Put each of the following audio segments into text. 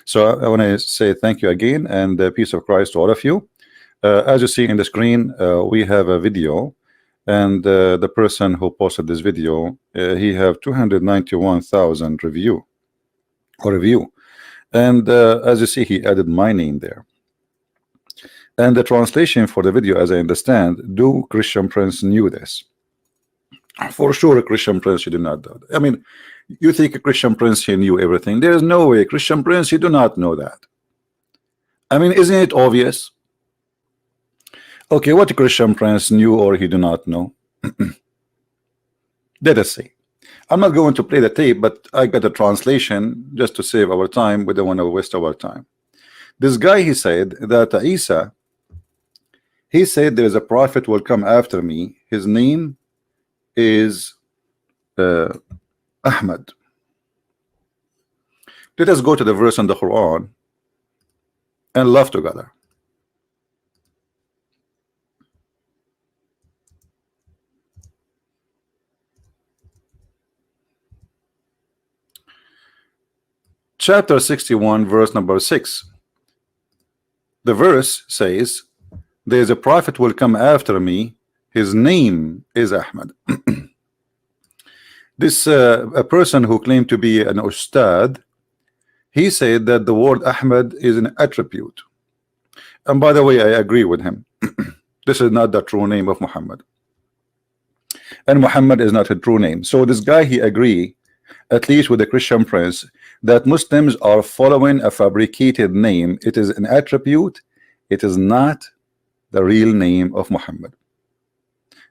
So I want to say thank you again, and peace of Christ to all of you. As you see in the screen, we have a video, and the person who posted this video, he have 291,000 review, and as you see, he added my name there. And the translation for the video, as I understand, do Christian Prince knew this? For sure, a Christian Prince, you do not know. I mean, you think a Christian Prince, he knew everything. There is no way, Christian Prince, you do not know that. I mean, isn't it obvious? Okay, what Christian Prince knew or he do not know? Let us see. I'm not going to play the tape, but I got a translation just to save our time. We don't want to waste our time. This guy, he said that Isa, he said there is a prophet will come after me. His name is Ahmad. Let us go to the verse in the Quran and laugh together. Chapter 61, verse number 6. The verse says, there is a prophet will come after me. His name is Ahmad. This a person who claimed to be an Ustadz, he said that the word Ahmad is an attribute. And by the way, I agree with him. This is not the true name of Muhammad. And Muhammad is not a true name. So this guy, he agreed, at least with the Christian Prince, that Muslims are following a fabricated name. It is an attribute. It is not the real name of Muhammad.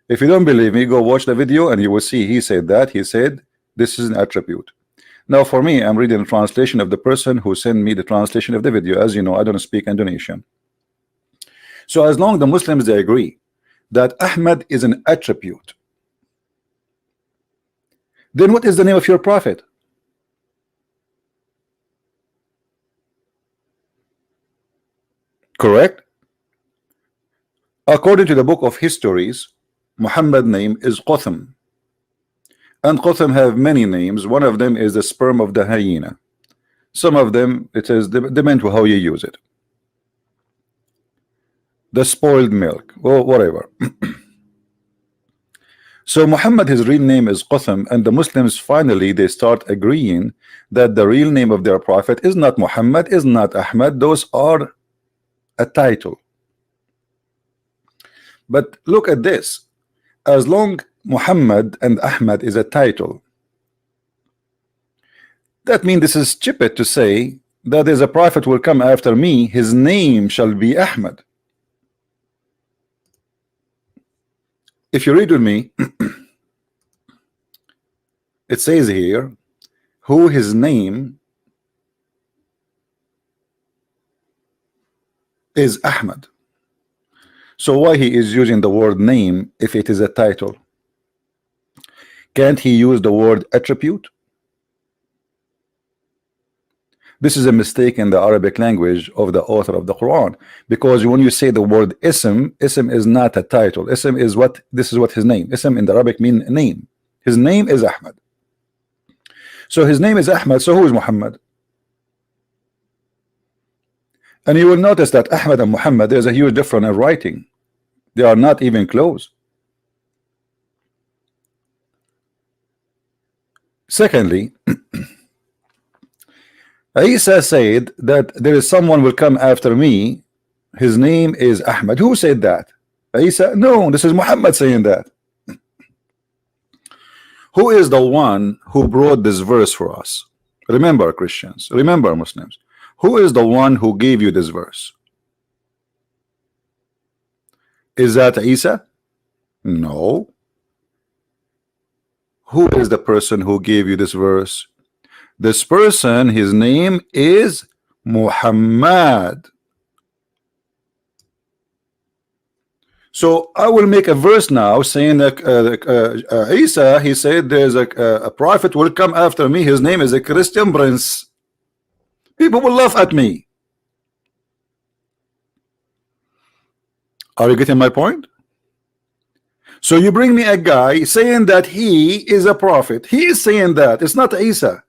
If you don't believe me, go watch the video and you will see he said that. He said this is an attribute. Now for me, I'm reading the translation of the person who sent me the translation of the video. As you know, I don't speak Indonesian. So as long as the Muslims, they agree that Ahmad is an attribute, then what is the name of your prophet? Correct? According to the book of histories, Muhammad's name is Qatham. And Qatham have many names. One of them is the sperm of the hyena. Some of them, it is depends on how you use it. The spoiled milk, or whatever. So Muhammad, his real name is Qatham, and the Muslims finally they start agreeing that the real name of their prophet is not Muhammad, is not Ahmad. Those are a title. But look at this. As long Muhammad and Ahmad is a title, that means this is stupid to say that there's a prophet will come after me, his name shall be Ahmad. If you read with me, it says here who his name is Ahmad. So why he is using the word name if it is a title? Can't he use the word attribute? This is a mistake in the Arabic language of the author of the Quran, because when you say the word ism is not a title. Ism is what, this is what his name. Ism in the Arabic mean name. His name is Ahmad. So his name is Ahmad. So who is Muhammad? And you will notice that Ahmad and Muhammad, there's a huge difference in writing. They are not even close. Secondly, Isa said that there is someone will come after me, his name is Ahmad. Who said that? Isa? No, this is Muhammad saying that. Who is the one who brought this verse for us? Remember, Christians, remember, Muslims, who is the one who gave you this verse? Is that Isa? No. Who is the person who gave you this verse? This person, his name is Muhammad. So I will make a verse now saying that Isa, he said there's a prophet will come after me, his name is a Christian Prince. People will laugh at me. Are you getting my point? So you bring me a guy saying that he is a prophet. He is saying that. It's not Isa.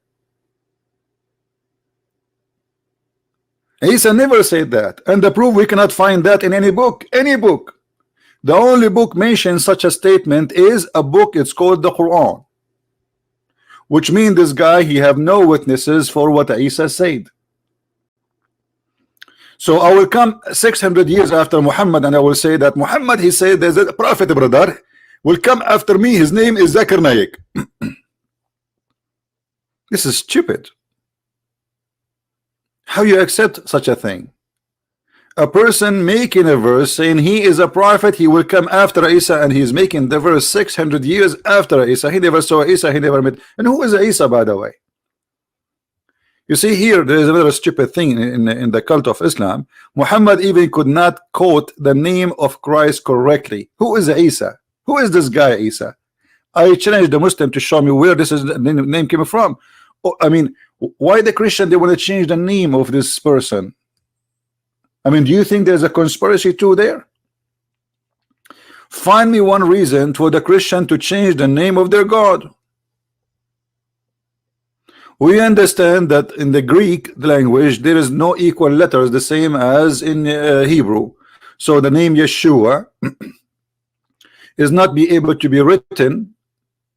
Isa never said that, and the proof we cannot find that in any book. Any book. The only book mentions such a statement is a book. It's called the Quran, which means this guy he have no witnesses for what Isa said. So I will come 600 years after Muhammad and I will say that Muhammad he said there's a prophet brother will come after me, his name is Zakir Naik. This is stupid. How you accept such a thing? A person making a verse saying he is a prophet, he will come after Isa, and he's making the verse 600 years after Isa. He never saw Isa, he never met. And who is Isa, by the way? You see here, there is another stupid thing in the cult of Islam. Muhammad even could not quote the name of Christ correctly. Who is Isa? Who is this guy Isa? I challenge the Muslim to show me where this is the name came from. Oh, I mean, why the Christian they want to change the name of this person? I mean, do you think there's a conspiracy too there? Find me one reason for the Christian to change the name of their God. We understand that in the Greek language there is no equal letters the same as in Hebrew. So the name Yeshua is not be able to be written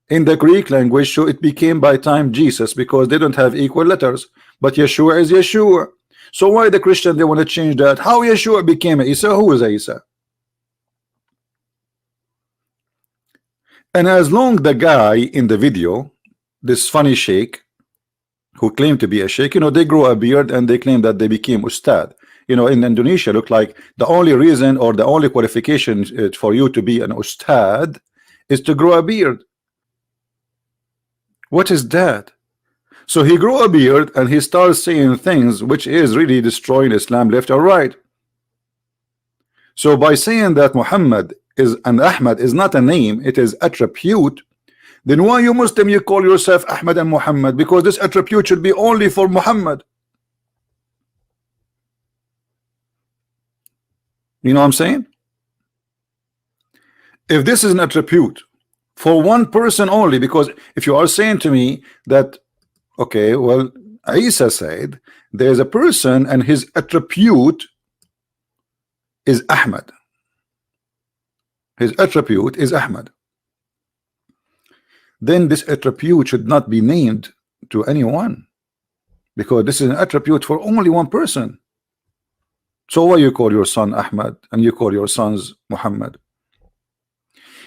in the Greek language, so it became by time Jesus, because they don't have equal letters. But Yeshua is Yeshua. So why the Christian they want to change that? How Yeshua became Isa? Who is Isa? And as long the guy in the video, this funny sheikh who claimed to be a sheikh, you know, they grow a beard and they claim that they became Ustadz. You know, in Indonesia, look like the only reason or the only qualification for you to be an Ustadz is to grow a beard. What is that? So he grew a beard and he starts saying things which is really destroying Islam left or right. So by saying that Muhammad is and Ahmad is not a name, it is attribute, then why you Muslim you call yourself Ahmad and Muhammad? Because this attribute should be only for Muhammad. You know what I'm saying? If this is an attribute for one person only, because if you are saying to me that, okay, well, Isa said there's a person and his attribute is Ahmad. His attribute is Ahmad. Then this attribute should not be named to anyone, because this is an attribute for only one person. So why you call your son Ahmad and you call your sons Muhammad?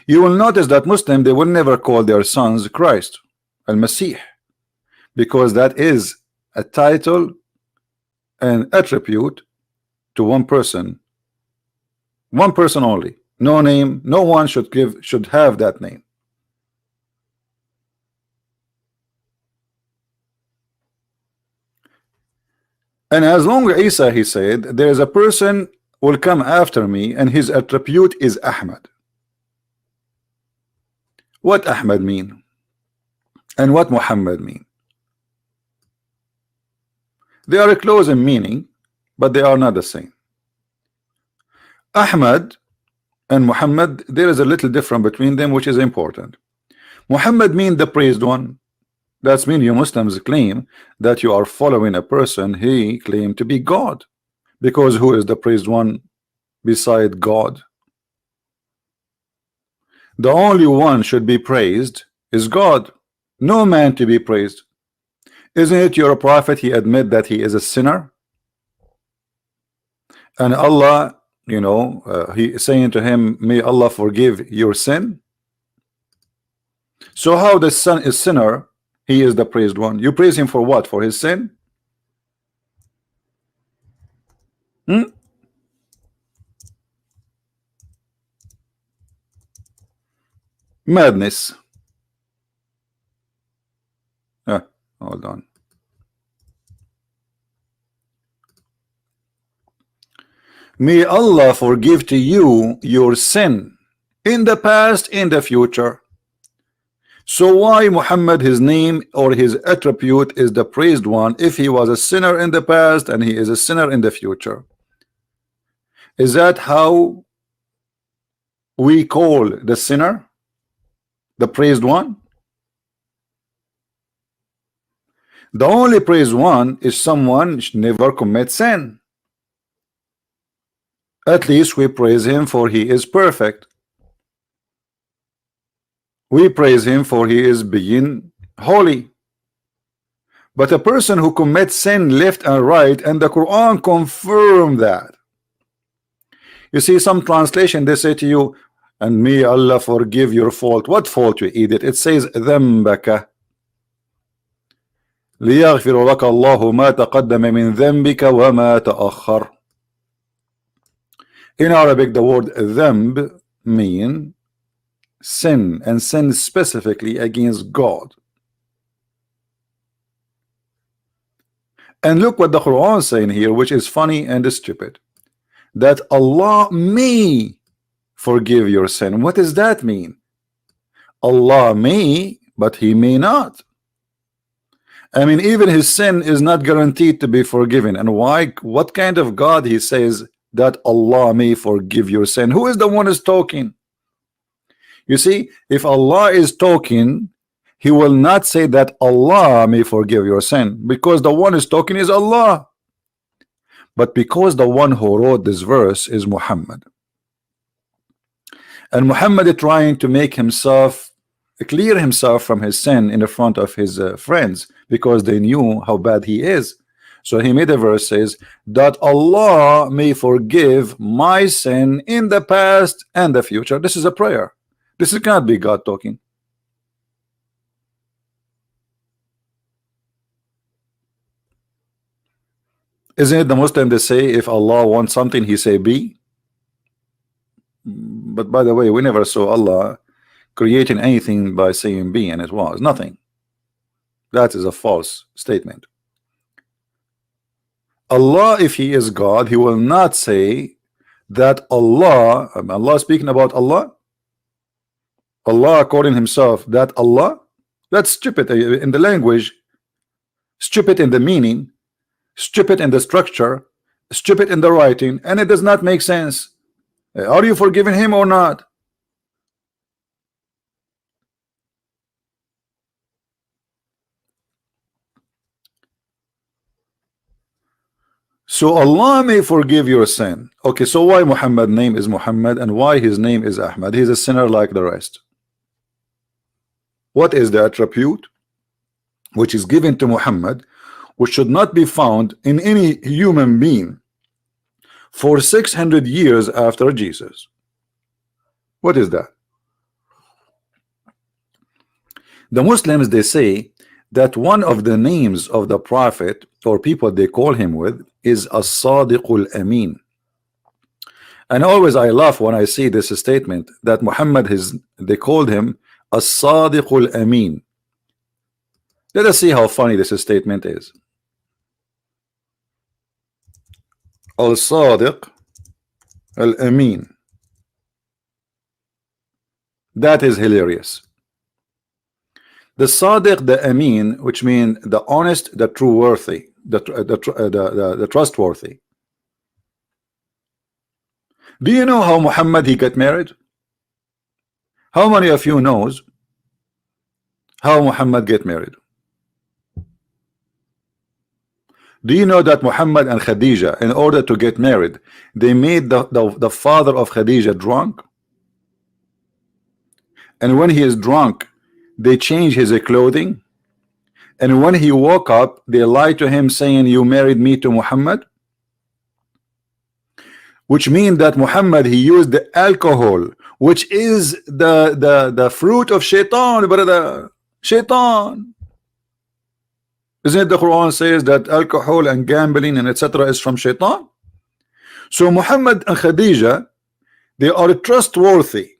You will notice that Muslim they will never call their sons Christ al-Masih, because that is a title and attribute to one person only. No name, no one should have that name. And as long as Isa he said there is a person will come after me and his attribute is Ahmad. What Ahmad mean? And what Muhammad mean? They are close in meaning, but they are not the same. Ahmad and Muhammad, there is a little difference between them, which is important. Muhammad means the praised one. That's mean you Muslims claim that you are following a person he claimed to be God, because who is the praised one beside God? The only one should be praised is God, no man to be praised. Isn't it your prophet he admit that he is a sinner, and Allah, you know, he is saying to him, may Allah forgive your sin? So how the son is sinner, he is the praised one? You praise him for what? For his sin? Madness. Hold on. May Allah forgive to you your sin in the past, in the future. So why Muhammad, his name or his attribute is the praised one if he was a sinner in the past and he is a sinner in the future? Is that how we call the sinner the praised one? The only praised one is someone never commits sin. At least we praise him for he is perfect. We praise him for he is being holy. But a person who commits sin left and right, and the Quran confirm that. You see, some translation they say to you, and may Allah forgive your fault. What fault, you idiot? It says ذنبك ليغفر لك الله ما تقدم من ذنبك وما تأخر. In Arabic, the word ذنب mean sin, and sin specifically against God. And look what the Quran is saying here, which is funny and stupid, that Allah may forgive your sin. What does that mean? Allah may, but he may not. I mean, even his sin is not guaranteed to be forgiven. And why? What kind of God he says that Allah may forgive your sin? Who is the one who's talking? You see, if Allah is talking, he will not say that Allah may forgive your sin, because the one who's talking is Allah. But because the one who wrote this verse is Muhammad, and Muhammad is trying to make himself clear himself from his sin in the front of his friends, because they knew how bad he is. So he made a verse says that Allah may forgive my sin in the past and the future. This is a prayer. This cannot be God talking. Isn't it the Muslim they say if Allah wants something he say be? But by the way, we never saw Allah creating anything by saying be, and it was nothing. That is a false statement. Allah, if he is God, he will not say that Allah speaking about Allah according himself, that Allah, that's stupid in the language, stupid in the meaning, stupid in the structure, stupid in the writing, and it does not make sense. Are you forgiving him or not? So Allah may forgive your sin. Okay, so why Muhammad's name is Muhammad and why his name is Ahmad? He's a sinner like the rest. What is the attribute which is given to Muhammad, which should not be found in any human being for 600 years after Jesus? What is that? The Muslims, they say that one of the names of the prophet, or people they call him with, is as-Sadiqul Amin. And always I laugh when I see this statement that Muhammad they called him as-Sadiqul Amin. Let us see how funny this statement is. Al-Sadiq Al-Amin. That is hilarious. The Sadiq, the Amin, which means the honest, the true worthy, the trustworthy. Do you know how Muhammad he got married? How many of you knows how Muhammad get married? Do you know that Muhammad and Khadija, in order to get married, they made the father of Khadija drunk? And when he is drunk, they change his clothing, and when he woke up, they lied to him saying, you married me to Muhammad, which means that Muhammad he used the alcohol, which is the fruit of shaitan, brother. Shaitan. Isn't it the Quran says that alcohol and gambling and etc. is from shaitan? So Muhammad and Khadija, they are trustworthy.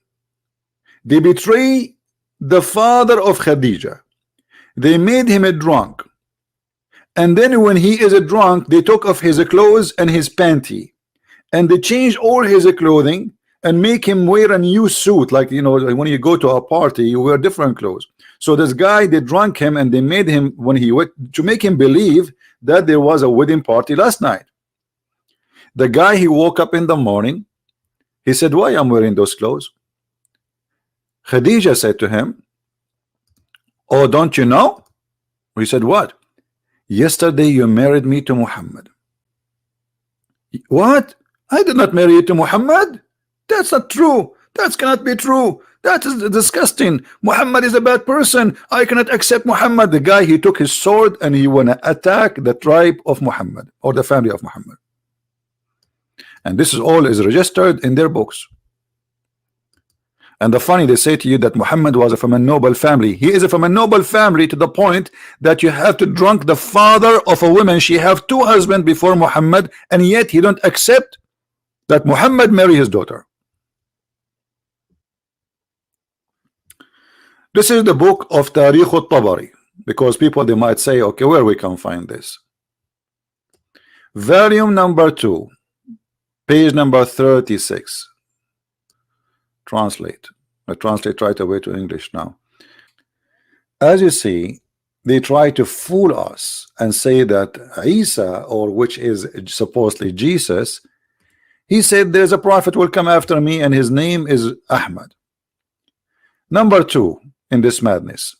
They betray the father of Khadija. They made him a drunk, and then when he is a drunk, they took off his clothes and his panty, and they changed all his clothing and make him wear a new suit. Like, you know, when you go to a party, you wear different clothes. So this guy, they drunk him and they made him, when he went to make him believe that there was a wedding party last night. The guy, he woke up in the morning, he said, why I'm wearing those clothes? Khadija said to him, oh, don't you know? He said, what? Yesterday you married me to Muhammad. What? I did not marry you to Muhammad. That's not true. That cannot be true. That is disgusting. Muhammad is a bad person. I cannot accept Muhammad. The guy, he took his sword and he wanna attack the tribe of Muhammad or the family of Muhammad. And this is all is registered in their books. And the funny, they say to you that Muhammad was from a noble family. He is from a noble family to the point that you have to drunk the father of a woman. She have 2 husbands before Muhammad, and yet he don't accept that Muhammad marry his daughter. This is the book of Tariq al-Tabari, because people, they might say, okay, where we can find this? Volume number 2, page number 36. Translate. I translate right away to English now. As you see, they try to fool us and say that Isa, or which is supposedly Jesus, he said there's a prophet will come after me and his name is Ahmad. Number 2 in this madness,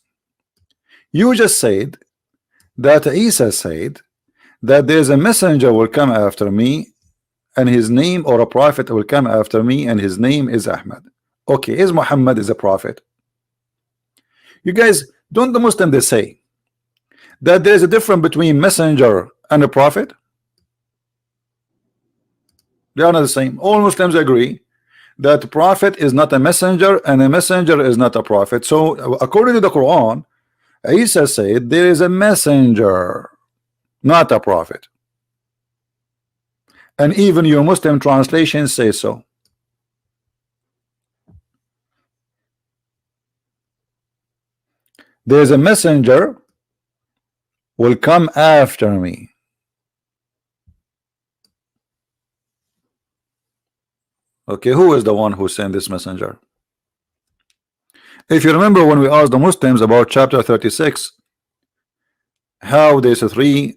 you just said that Isa said that there's a messenger will come after me and his name, or a prophet will come after me and his name is Ahmad. Okay, is Muhammad is a prophet? You guys, don't the Muslims, they say that there's a difference between messenger and a prophet? They are not the same. All Muslims agree that the prophet is not a messenger and a messenger is not a prophet. So according to the Quran, Isa said there is a messenger, not a prophet. And even your Muslim translations say so. There's a messenger will come after me. Okay, who is the one who sent this messenger? If you remember when we asked the Muslims about chapter 36, how there's 3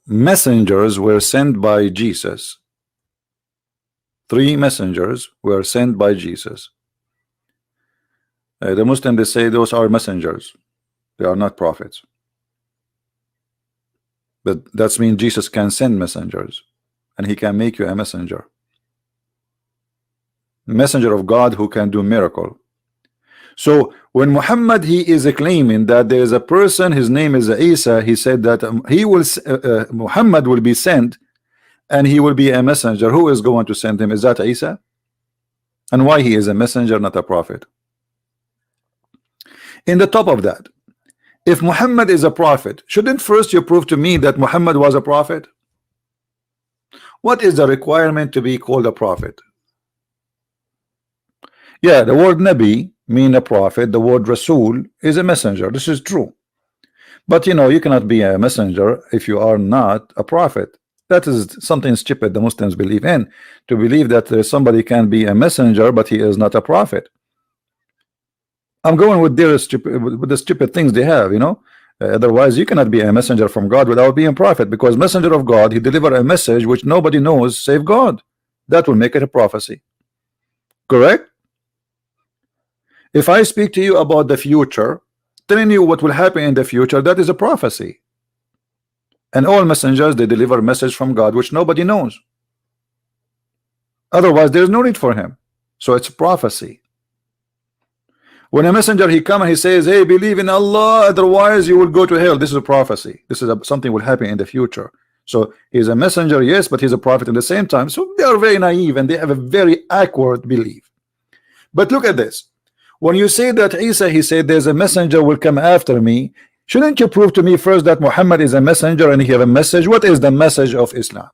messengers were sent by Jesus. 3 messengers were sent by Jesus. The Muslims, they say those are messengers. They are not prophets. But that means Jesus can send messengers and he can make you a messenger. Messenger of God who can do miracle. So when Muhammad, he is claiming that there is a person, his name is Isa, he said that he will Muhammad will be sent and he will be a messenger. Who is going to send him? Is that Isa? And why he is a messenger, not a prophet? In the top of that, if Muhammad is a prophet, shouldn't first you prove to me that Muhammad was a prophet? What is the requirement to be called a prophet? Yeah, the word Nabi mean a prophet. The word Rasul is a messenger. This is true. But you know, you cannot be a messenger if you are not a prophet. That is something stupid the Muslims believe in, to believe that somebody can be a messenger but he is not a prophet. I'm going with their stupid, with the stupid things they have, you know. Otherwise you cannot be a messenger from God without being a prophet, because messenger of God, he deliver a message which nobody knows save God. That will make it a prophecy. Correct? If I speak to you about the future, telling you what will happen in the future, that is a prophecy. And all messengers, they deliver a message from God which nobody knows. Otherwise there is no need for him. So it's prophecy. When a messenger, he come and he says, hey, believe in Allah, otherwise you will go to hell. This is a prophecy. This is something will happen in the future. So he's a messenger, yes, but he's a prophet at the same time. So they are very naive and they have a very awkward belief. But look at this. When you say that Isa, he said there's a messenger will come after me, shouldn't you prove to me first that Muhammad is a messenger and he have a message? What is the message of Islam?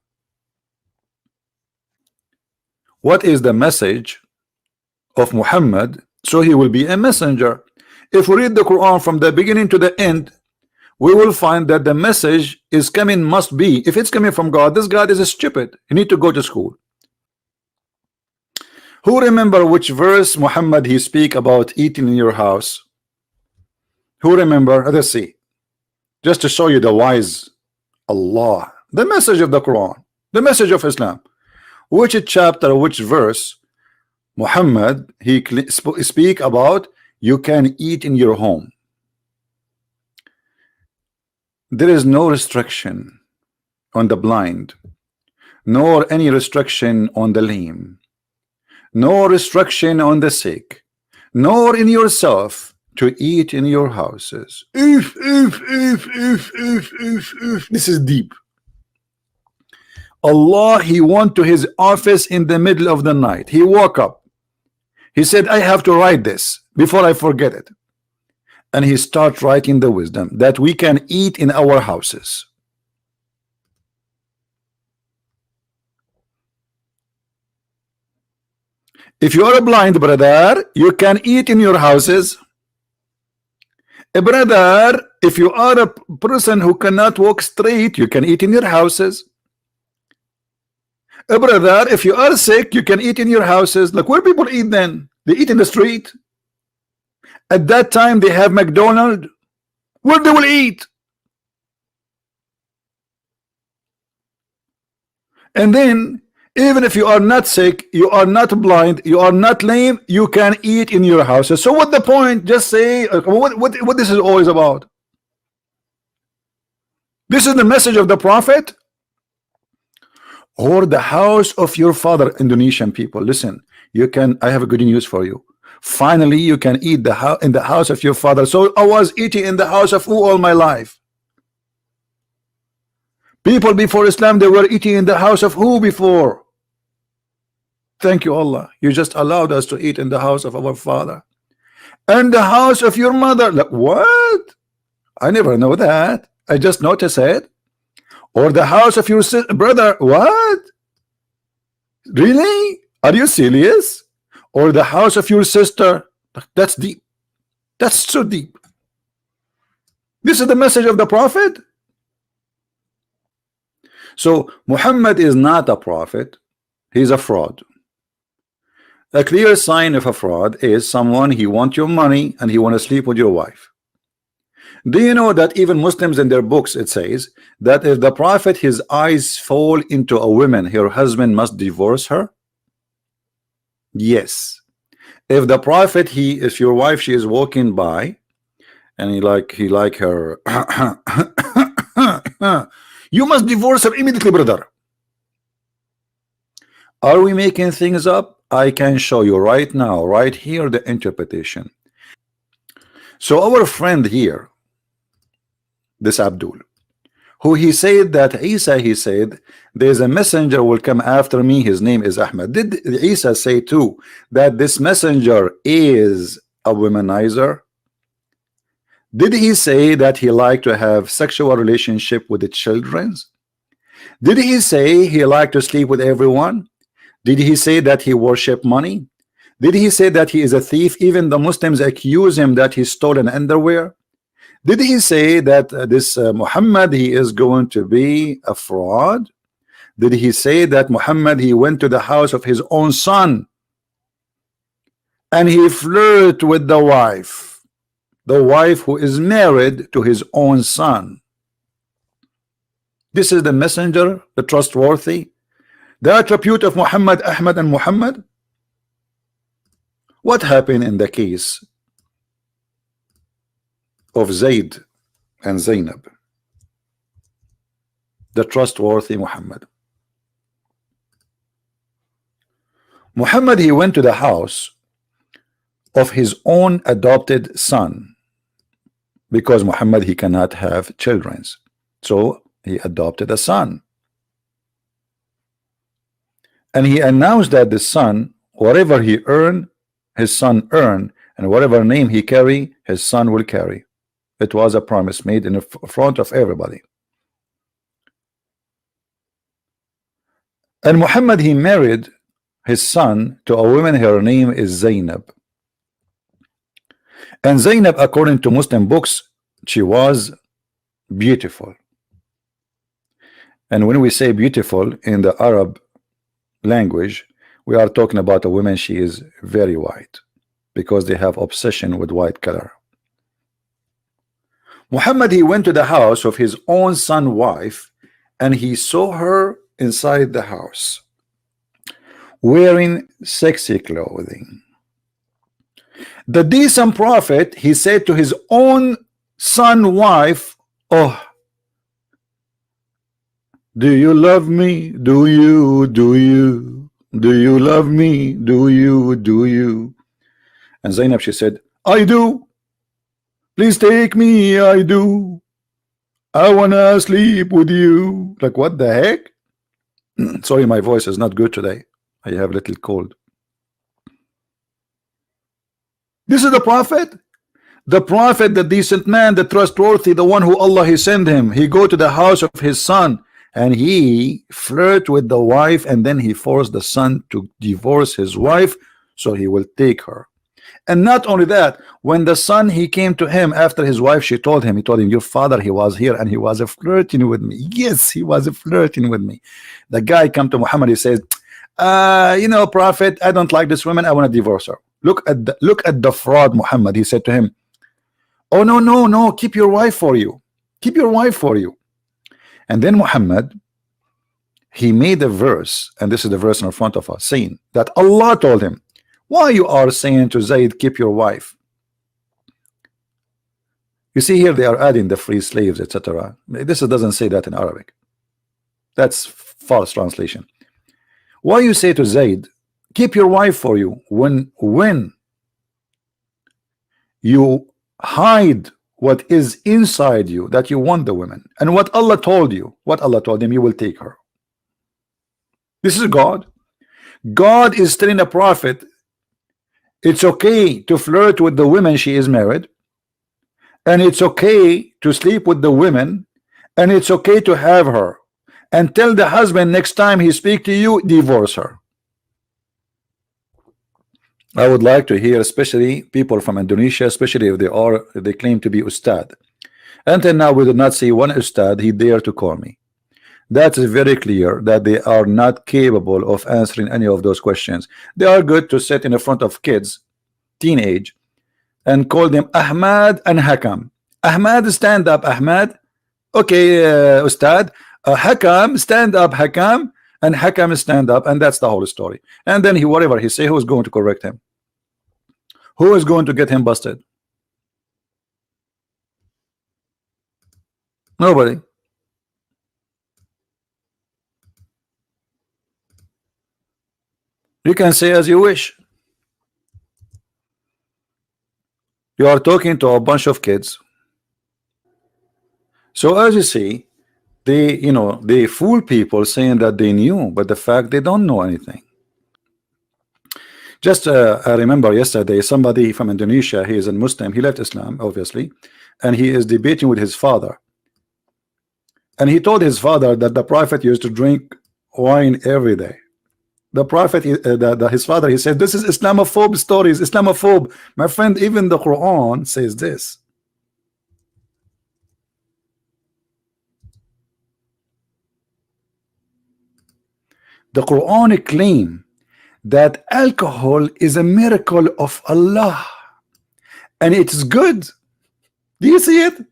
What is the message of Muhammad? So he will be a messenger. If we read the Quran from the beginning to the end, we will find that the message is coming, must be, if it's coming from God, this God is stupid. You need to go to school. Who remember which verse Muhammad he speak about eating in your house? Who remember? Let's see. Just to show you the wise Allah, the message of the Quran, the message of Islam. Which chapter, which verse Muhammad he speak about you can eat in your home? There is no restriction on the blind, nor any restriction on the lame, no restriction on the sick, nor in yourself to eat in your houses. This is deep. Allah, he went to his office in the middle of the night. He woke up. He said, I have to write this before I forget it. And he started writing the wisdom that we can eat in our houses. If you are a blind brother, you can eat in your houses. A brother, if you are a person who cannot walk straight, you can eat in your houses. A brother, if you are sick, you can eat in your houses. Like, where people eat then? They eat in the street. At that time, they have McDonald's. Where they will eat? And then, even if you are not sick, you are not blind, you are not lame, you can eat in your houses. So what the point? Just say what this is always about. This is the message of the Prophet, or the house of your father. Indonesian people, listen, you can, I have a good news for you. Finally, you can eat in the house of your father. So I was eating in the house of who all my life? People before Islam, they were eating in the house of who before? Thank you, Allah. You just allowed us to eat in the house of our father. And the house of your mother. Like, what? I never know that. I just noticed it. Or the house of your brother. What? Really? Are you serious? Or the house of your sister. That's deep. That's so deep. This is the message of the Prophet. So Muhammad is not a prophet. He's a fraud. A clear sign of a fraud is someone, he wants your money and he want to sleep with your wife. Do you know that even Muslims in their books, it says that if the Prophet, his eyes fall into a woman, her husband must divorce her? Yes. If the Prophet, if your wife, she is walking by and he like her you must divorce her immediately, brother. Are we making things up? I can show you right now, right here, the interpretation. So our friend here, this Abdul, who he said that Isa, he said, there's a messenger will come after me, his name is Ahmed. Did Isa say too that this messenger is a womanizer? Did he say that he liked to have sexual relationship with the children? Did he say he liked to sleep with everyone? Did he say that he worshiped money? Did he say that he is a thief? Even the Muslims accuse him that he stole an underwear. Did he say that this Muhammad, he is going to be a fraud? Did he say that Muhammad, he went to the house of his own son and he flirted with the wife who is married to his own son? This is the messenger, the trustworthy, the attribute of Muhammad, Ahmad, and Muhammad. What happened in the case of Zayd and Zainab, the trustworthy Muhammad? Muhammad, he went to the house of his own adopted son, because Muhammad, he cannot have children, so he adopted a son, and he announced that the son, whatever he earned, his son earned, and whatever name he carry, his son will carry. It was a promise made in front of everybody. And Muhammad, he married his son to a woman, her name is Zainab. And Zainab, according to Muslim books, she was beautiful. And when we say beautiful in the Arab language, we are talking about a woman, she is very white, because they have obsession with white color. Muhammad, he went to the house of his own son wife, and he saw her inside the house wearing sexy clothing. The decent prophet, he said to his own son wife, oh, Do you love me? Do you? Do you? Do you love me? Do you? Do you? And Zainab, she said, I do. Please take me. I do. I wanna sleep with you. Like, what the heck? Sorry, my voice is not good today. I have a little cold. This is the prophet, the decent man, the trustworthy, the one who Allah he sent him. He go to the house of his son and he flirt with the wife, and then he forced the son to divorce his wife so he will take her. And not only that, when the son he came to him after his wife, he told him, your father, he was here and he was flirting with me. Yes, he was flirting with me. The guy come to Muhammad, he says, prophet, I don't like this woman, I want to divorce her. Look at the fraud, Muhammad. He said to him, oh no, keep your wife for you, keep your wife for you. And then Muhammad, he made a verse, and this is the verse in front of us, saying that Allah told him, why you are saying to Zayd, keep your wife? You see here they are adding the free slaves, etc. This doesn't say that in Arabic. That's false translation. Why you say to Zayd, keep your wife for you, when you hide what is inside you, that you want the women, and what Allah told you, what Allah told him, you will take her. This is God. God is telling a prophet it's okay to flirt with the women she is married, and it's okay to sleep with the women, and it's okay to have her, and tell the husband next time he speak to you, divorce her. I would like to hear, especially people from Indonesia, especially if they claim to be Ustadz. Until now we did not see one Ustadz he dare to call me. That is very clear that they are not capable of answering any of those questions. They are good to sit in the front of kids, teenage, and call them Ahmad and Hakam. Ahmad, stand up, Ahmad. Okay, Ustad. Hakam, stand up, Hakam. And Hakam, stand up. And that's the whole story. And then whatever he say, who is going to correct him? Who is going to get him busted? Nobody. You can say as you wish. You are talking to a bunch of kids. So as you see, they fool people saying that they knew, but the fact they don't know anything. Just I remember yesterday somebody from Indonesia, he is a Muslim, he left Islam obviously, and he is debating with his father, and he told his father that the prophet used to drink wine every day. The prophet, his father, he said, this is Islamophobe stories, Islamophobe. My friend, even the Quran says this. The Quran claim that alcohol is a miracle of Allah and it's good. Do you see it?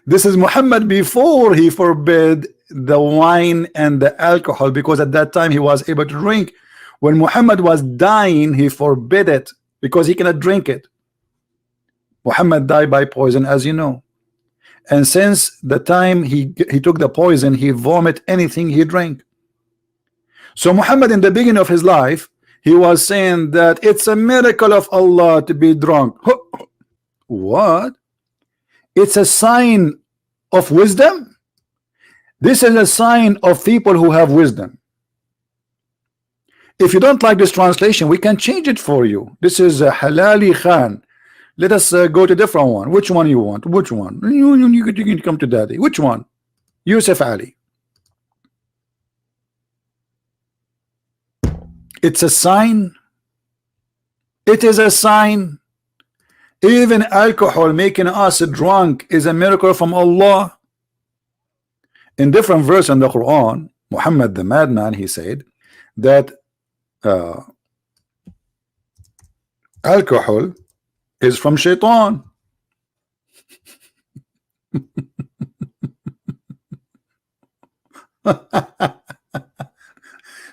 This is Muhammad before he forbid the wine and the alcohol, because at that time he was able to drink. When Muhammad was dying, he forbid it because he cannot drink it. Muhammad died by poison, as you know, and since the time he took the poison, he vomit anything he drank. So Muhammad, in the beginning of his life, he was saying that it's a miracle of Allah to be drunk. What? It's a sign of wisdom. This is a sign of people who have wisdom. If you don't like this translation, we can change it for you. This is a Halali Khan. Let us go to a different one. Which one you want? Which one? You can come to daddy. Which one? Yusuf Ali. It's a sign. It is a sign. Even alcohol making us drunk is a miracle from Allah. In different verse in the Quran, Muhammad the madman, he said that alcohol is from shaitan.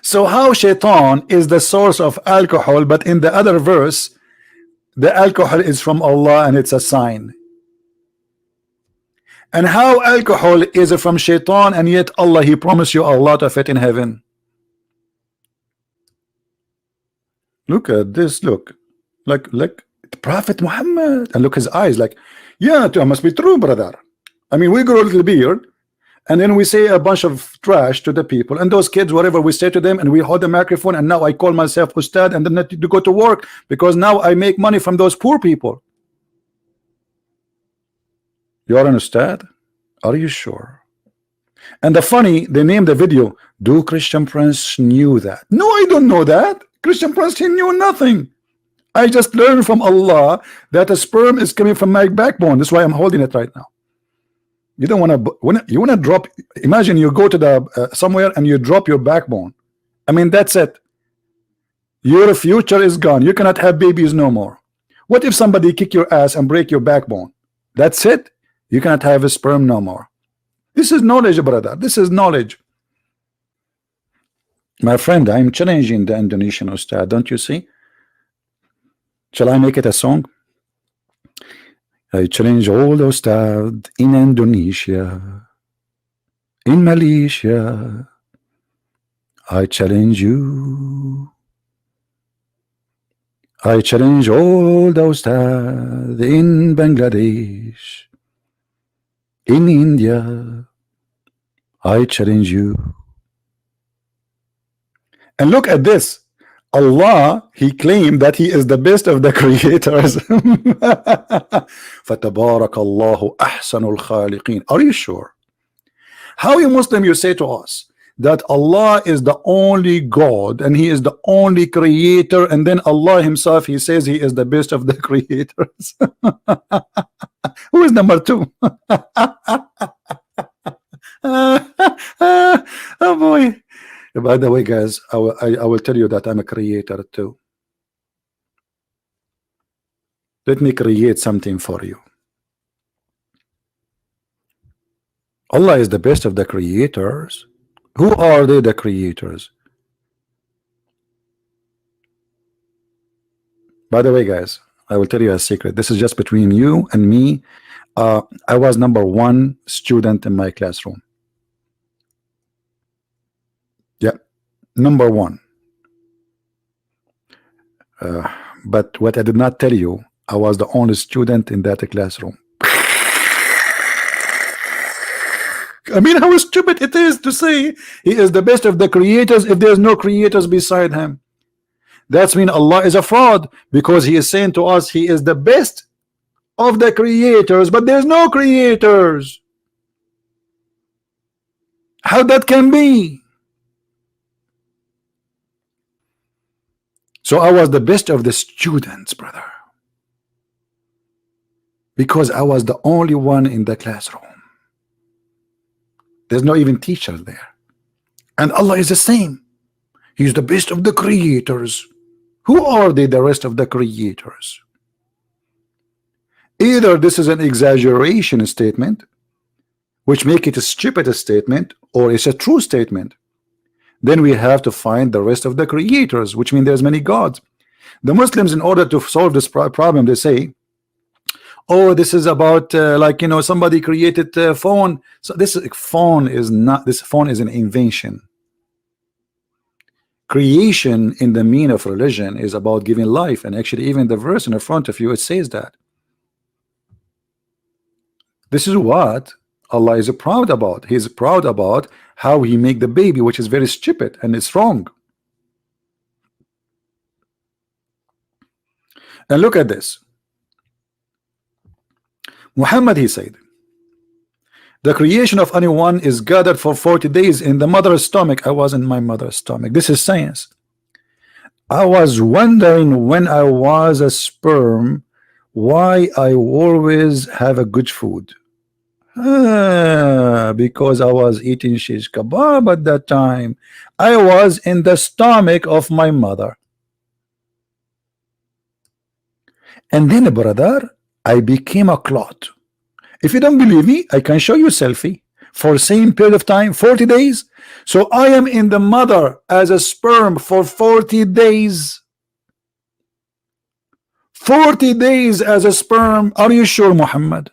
So how shaitan is the source of alcohol, but in the other verse the alcohol is from Allah and it's a sign? And how alcohol is from shaitan, and yet Allah, He promised you a lot of it in heaven. Look at this, look. Like the Prophet Muhammad, and look his eyes, like, yeah, it must be true, brother. I mean, we grow a little beard, and then we say a bunch of trash to the people, and those kids, whatever we say to them, and we hold the microphone, and now I call myself Ustad, and then I need to go to work because now I make money from those poor people. You're an Ustad? Are you sure? And the funny, they named the video, do Christian Prince knew that? No, I don't know that. Christian Prince, he knew nothing. I just learned from Allah that a sperm is coming from my backbone. That's why I'm holding it right now. You don't want to, you want to drop, imagine you go to the somewhere and you drop your backbone. I mean, that's it. Your future is gone. You cannot have babies no more. What if somebody kick your ass and break your backbone? That's it. You cannot have a sperm no more. This is knowledge, brother. This is knowledge. My friend, I'm challenging the Indonesian Ustad. Don't you see? Shall I make it a song? I challenge all the Ustad in Indonesia, in Malaysia. I challenge you. I challenge all the Ustad in Bangladesh, in India. I challenge you. And look at this. Allah, He claimed that He is the best of the creators. فَتَبَارَكَ اللَّهُ أَحْسَنُ الْخَالِقِينَ. Are you sure? How you Muslim you say to us that Allah is the only God and He is the only creator, and then Allah Himself, He says He is the best of the creators? Who is number two? Oh boy. By the way, guys, I will tell you that I'm a creator too. Let me create something for you. Allah is the best of the creators. Who are they, the creators? By the way, guys, I will tell you a secret. This is just between you and me. I was number one student in my classroom. Yeah, number one. But what I did not tell you, I was the only student in that classroom. I mean, how stupid it is to say He is the best of the creators if there's no creators beside Him. That's mean Allah is a fraud, because He is saying to us He is the best of the creators, but there's no creators. How that can be? So I was the best of the students, brother, because I was the only one in the classroom. There's no even teachers there. And Allah is the same. He's the best of the creators. Who are they, the rest of the creators? Either this is an exaggeration statement, which make it a stupid statement, or it's a true statement. Then we have to find the rest of the creators, which means there's many gods. The Muslims, in order to solve this problem, they say, oh, this is about like, you know, somebody created a phone. So this phone is not, this phone is an invention. Creation in the meaning of religion is about giving life, and actually even the verse in the front of you, it says that. This is what Allah is proud about. He's proud about how He make the baby, which is very stupid and it's wrong. And look at this. Muhammad, he said, the creation of anyone is gathered for 40 days in the mother's stomach. I was in my mother's stomach. This is science. I was wondering when I was a sperm why I always have a good food. Because I was eating shish kebab at that time. I was in the stomach of my mother. And then, brother, I became a clot. If you don't believe me, I can show you a selfie for the same period of time, 40 days. So I am in the mother as a sperm for 40 days. 40 days as a sperm. Are you sure, Muhammad?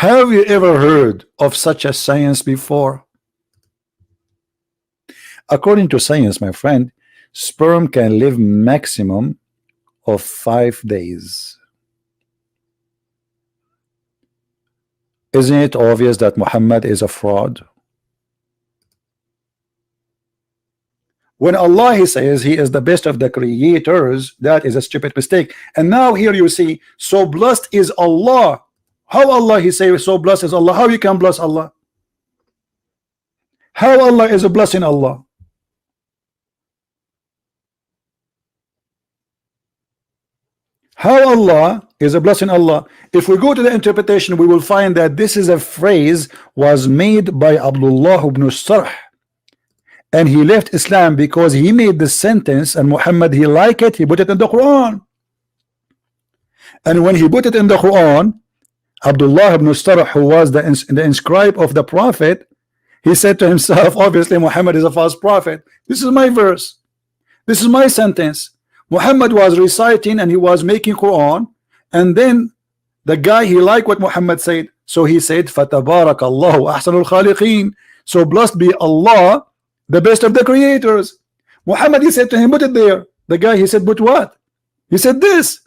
Have you ever heard of such a science before? According to science, my friend, sperm can live maximum of 5 days. Isn't it obvious that Muhammad is a fraud? When Allah he says he is the best of the creators, that is a stupid mistake. And now here you see, so blessed is Allah. How Allah he say so blessed is Allah? How you can bless Allah? How Allah is a blessing Allah? How Allah is a blessing Allah? If we go to the interpretation, we will find that this is a phrase was made by Abdullah ibn Sarh, and he left Islam because he made the sentence, and Muhammad he liked it, he put it in the Quran. And when he put it in the Quran, Abdullah ibn Sarh, who was the inscribe of the Prophet, he said to himself, obviously Muhammad is a false prophet. This is my verse, this is my sentence. Muhammad was reciting and he was making Quran, and then the guy he liked what Muhammad said, so he said Fatabarakallahu ahsanul khaliqeen, so blessed be Allah, the best of the creators. Muhammad he said to him, put it there. The guy he said, but what? He said this.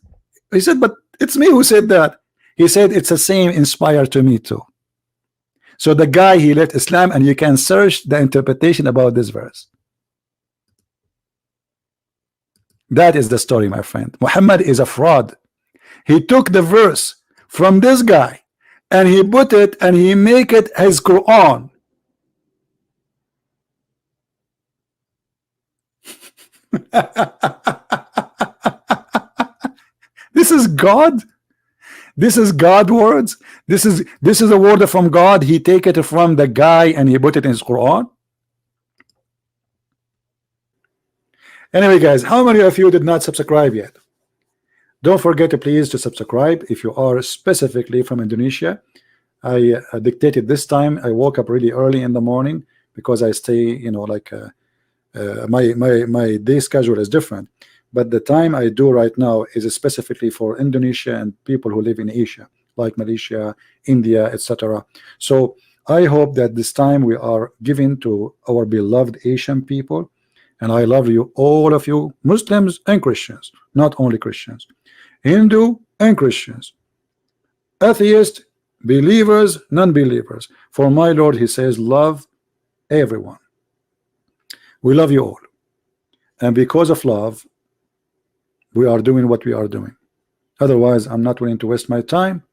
He said, but it's me who said that. He said it's the same inspired to me too. So the guy he left Islam, and you can search the interpretation about this verse. That is the story, my friend. Muhammad is a fraud. He took the verse from this guy and he put it and he make it his Quran. This is God. This is God words. This is a word from God. He take it from the guy and he put it in his Quran. Anyway, guys, how many of you did not subscribe yet? Don't forget to please to subscribe if you are specifically from Indonesia. I dictated this time. I woke up really early in the morning because I stay, you know, like my day schedule is different. But the time I do right now is specifically for Indonesia and people who live in Asia, like Malaysia, India, etc. So I hope that this time we are giving to our beloved Asian people. And I love you, all of you, Muslims and Christians, not only Christians, Hindu and Christians, atheists, believers, non-believers. For my Lord, he says, love everyone. We love you all. And because of love, we are doing what we are doing. Otherwise, I'm not willing to waste my time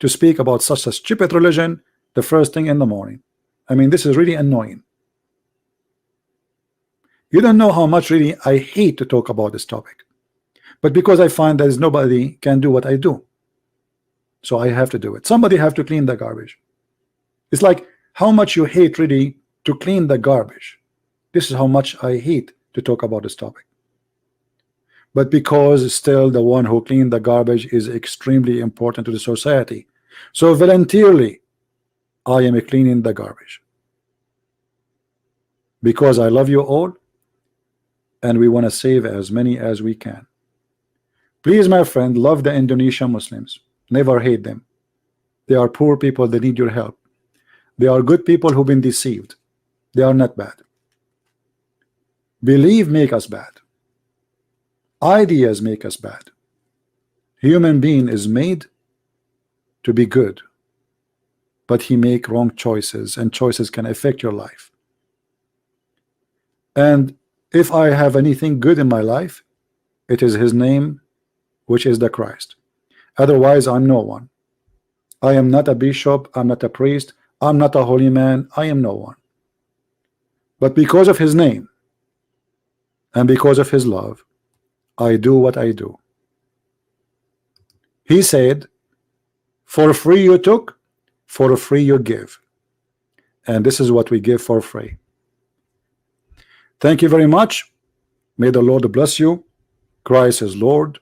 to speak about such a stupid religion the first thing in the morning. I mean, this is really annoying. You don't know how much really I hate to talk about this topic, but because I find that nobody can do what I do, so I have to do it. Somebody have to clean the garbage. It's like how much you hate really to clean the garbage. This is how much I hate to talk about this topic. But because still the one who clean the garbage is extremely important to the society, so voluntarily I am cleaning the garbage because I love you all. And we want to save as many as we can. Please, my friend, love the Indonesian Muslims. Never hate them. They are poor people. They need your help. They are good people who've been deceived. They are not bad. Believe make us bad. Ideas make us bad. Human being is made to be good, but he make wrong choices, and choices can affect your life. And if I have anything good in my life, it is his name, which is the Christ. Otherwise, I'm no one. I am not a bishop, I'm not a priest, I'm not a holy man, I am no one. But because of his name and because of his love, I do what I do. He said, for free you took, for free you give. And this is what we give for free. Thank you very much. May the Lord bless you. Christ is Lord.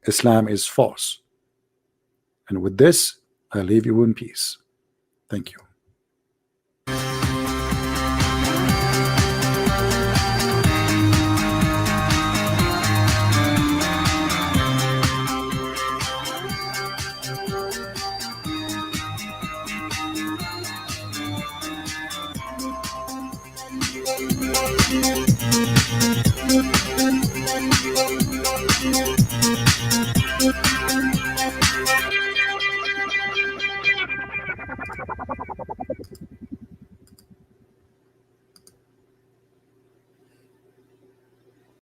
Islam is false. And with this, I leave you in peace. Thank you.